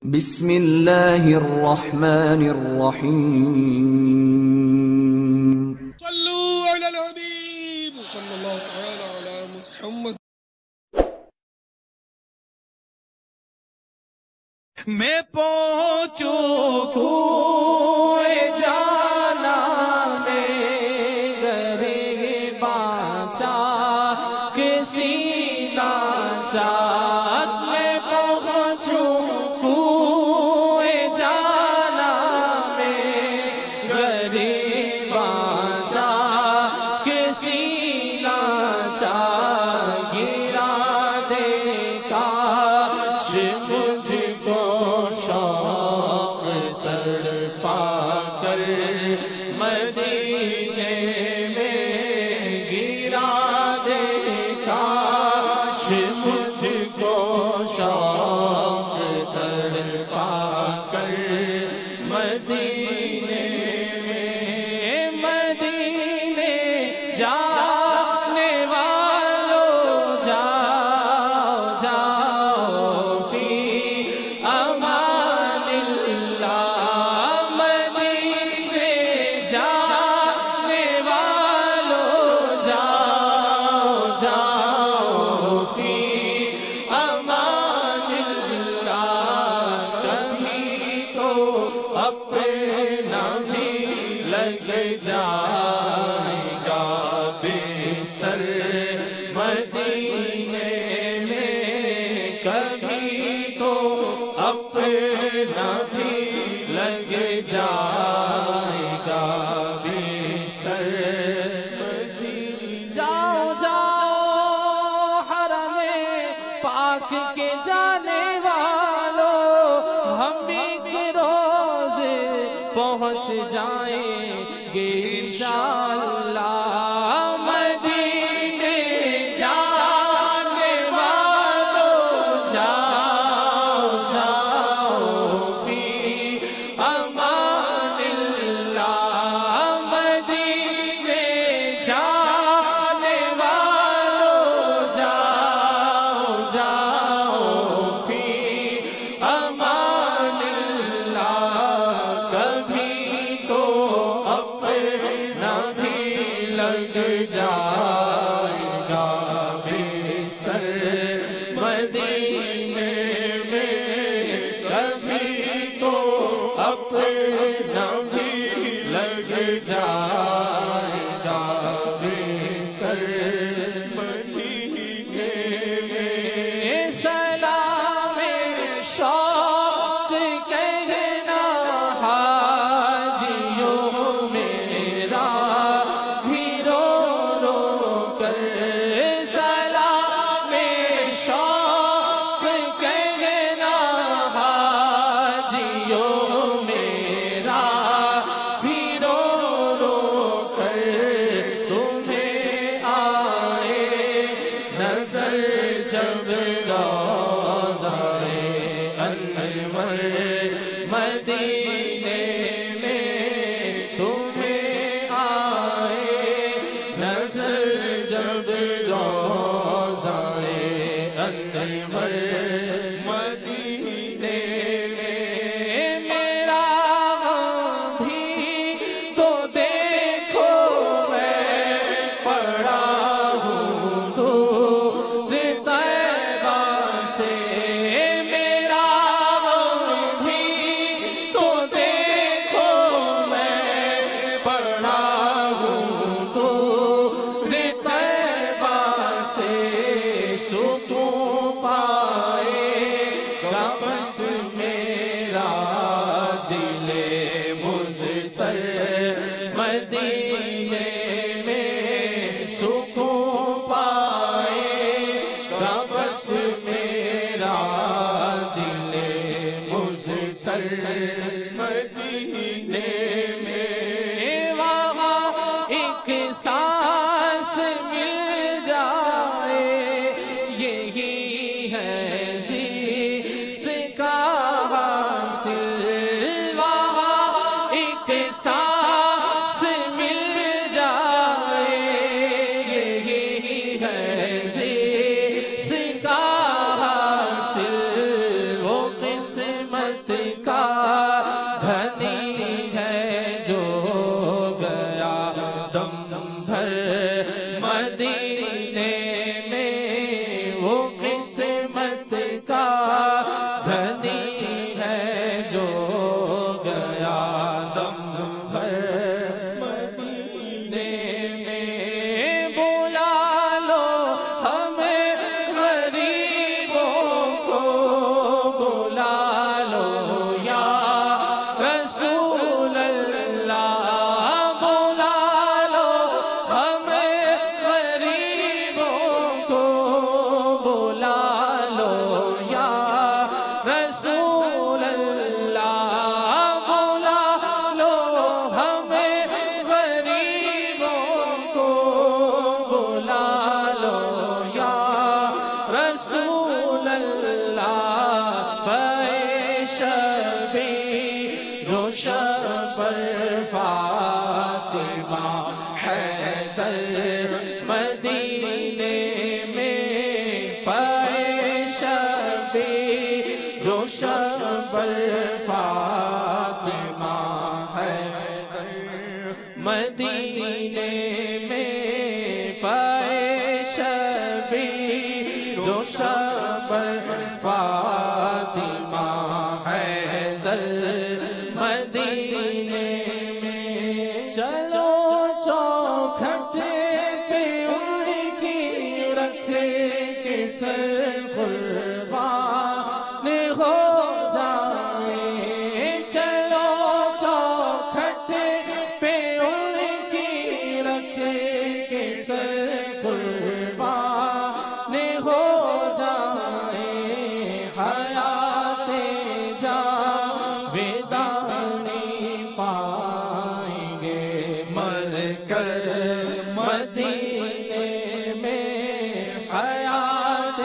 بسم اللہ الرحمن الرحیم صلوا علی الحبیب صلی اللہ تعالی علی محمد. میں پہنچوں کوئے جانا میں گرے بانچا کسی ناچا میں پہنچوں کوئے جانا میں گرے بانچا کسی ناچا گرا دے کاش مجھ کو شوق تڑپا کر مدینے میں گرا دے کاش مجھ کو شوق تڑپا کر مدینے میں مدینے جانے والوں جاؤ جاؤ فی امان اللہ مدینے جانے والوں جاؤ جاؤ فی امان اللہ کبھی تو اپنا بھی لگ جائے گا بستر مدینے میں کبھی تو اپنا بھی لگ جائے گا بستر مدینے. جاؤ جاؤ حرم پاک کے جانے والوں ہم ایک روز پہنچ جائیں گے انشاءاللہ مدینے جانے والوں جاؤ جاؤ فی امان اللہ مدینے جانے والوں جاؤ جاؤ فی امان اللہ کبھی تو اپنا بھی لگ جائے گا بستر مدینے میں کبھی تو اپنا بھی لگ جائے گا بستر مدینے میں. سلام شوق کہنا حاجیوں میرا بھی رو رو کر سلام شوق کہنا حاجیوں میرا بھی رو رو کر تمہیں آئے نظر جب روضۂ انور مدینے میں تمہیں آئے نظر جب روضۂ انور مدینے میں میرا بھی تو دیکھو میں پڑا ہوں دور طیبہ سے میرا بھی تو دیکھو میں پڑا ہوں دور طیبہ سے سکون پائے گا بس میرا دل مضطر مدینے میں سکون پائے گا بس میرا دل مضطر مدینے میں وہاں ایک سانس مل جائے یہی ہے زیست کا حاصل وہاں ایک سانس مل جائے یہی ہے زیست کا حاصل وہ قسمت قسمت کا دھنی ہے جو گیا دم بھر مدینے میں، وہ قسمت کا دھنی ہے جو گیا دم بھر مدینے میں۔ بلا لو ہمیں غریبوں کو، بلا لو یا رسول اللہ، بلا لو ہمیں غریبوں کو، بلا لو یا رسول اللہ، بلا لو ہمیں غریبوں کو، بلا لو یا رسول اللہ۔ پے شفیع و شفر فاطمہ حیدر مدینے میں، پے شفیع و شفر فاطمہ حیدر مدینے میں، پے شفیع و شفر فاطمہ حیدر مدینے میں۔ چلو چوکھٹ پہ ان کی رکھ کے سر قربان ہو جائیں، چلو چوکھٹ پہ ان کی رکھ کے سر قربان ہو جائیں، حیات جاویدانی پائیں گے مر کر مدینے میں، حیات